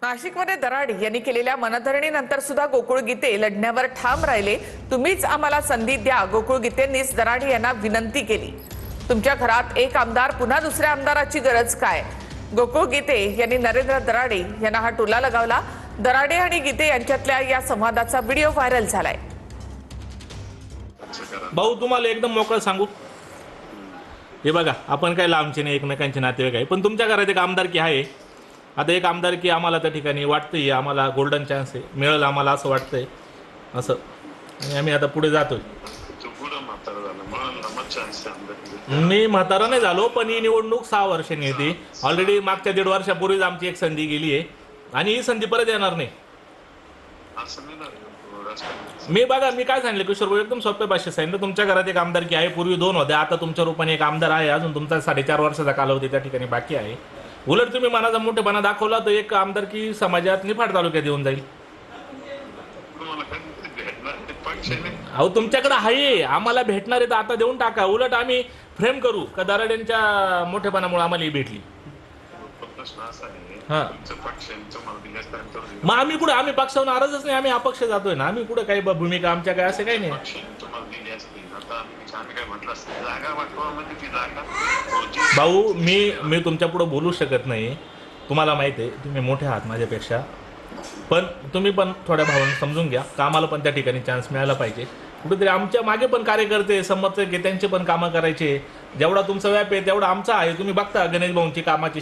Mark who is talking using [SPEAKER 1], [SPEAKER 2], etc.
[SPEAKER 1] नाशिकमध्ये दराड यांनी केलेल्या मनधरणीनंतर सुद्धा गोकुळ गीते लढण्यावर ठाम राहिले। तुम्हीच आम्हाला संधी द्या, गोकुळ गीतेंनीच दराड यांना विनंती केली। तुमच्या घरात एक आमदार, पुन्हा दुसऱ्या आमदाराची गरज काय? गोकुळ गीते यांनी नरेंद्र दराडे यांना हा टोला लगावला। दराडे आणि गीते यांच्यातल्या या संवादाचा व्हिडिओ व्हायरल झालाय।
[SPEAKER 2] भाऊ, तुम्हाला एकदम मोकळं सांगू, हे बघा, आपण काय लांबचे नाही, एकमेकांचे नातेवाईक आहे, पण तुमच्या घरात एक आमदारकी आहे। आता एक आमदारकी आम्हाला त्या ठिकाणी वाटतंय, आम्हाला गोल्डन चान्स आहे, मिळेल आम्हाला असं वाटतंय असं, आणि आम्ही आता पुढे जातोय। मी म्हातारा नाही झालो, पण ही निवडणूक 6 वर्षांनी येते। ऑलरेडी मागच्या 1.5 वर्षापूर्वीच आमची एक संधी गेली आहे आणि ही संधी परत येणार नाही। मी बघा, मी काय सांगितलं किशोर भाऊ, एकदम सोप्या भाषेत सांगितलं। तुमच्या घरात एक आमदारकी आहे, पूर्वी 2 होत्या, आता तुमच्या रूपाने एक आमदार आहे, अजून तुमचा 4.5 वर्षाचा कालावधी त्या ठिकाणी बाकी आहे। उलट तुम्ही मनाचा मोठेपणा दाखवला तर एक आमदारकी समाजात निफाड तालुक्यात येऊन जाईल। अहो, तुमच्याकडे आहे, आम्हाला भेटणार आहे तर आता देऊन टाका। उलट आम्ही फ्रेम करू का दराड्यांच्या मोठेपणामुळे आम्हाला ही भेटली। मग आम्ही कुठे, आम्ही पक्षावर नाराजच नाही, आम्ही अपक्ष जातोय ना, आम्ही कुठे काही भूमिका आमच्या काय असं काही नाही। भाऊ, मी तुमच्या पुढे बोलू शकत नाही, तुम्हाला माहिती आहे, तुम्ही मोठे आहात माझ्यापेक्षा, पण तुम्ही पण थोड्या भावाने समजून घ्या का आम्हाला पण त्या ठिकाणी चान्स मिळाला पाहिजे। कुठेतरी आमच्या मागे पण कार्यकर्ते समर्थक आहे, त्यांचे पण कामं करायचे। जेवढा तुमचा व्याप आहे तेवढा आमचा आहे। तुम्ही बघता गणेश भाऊंची कामाची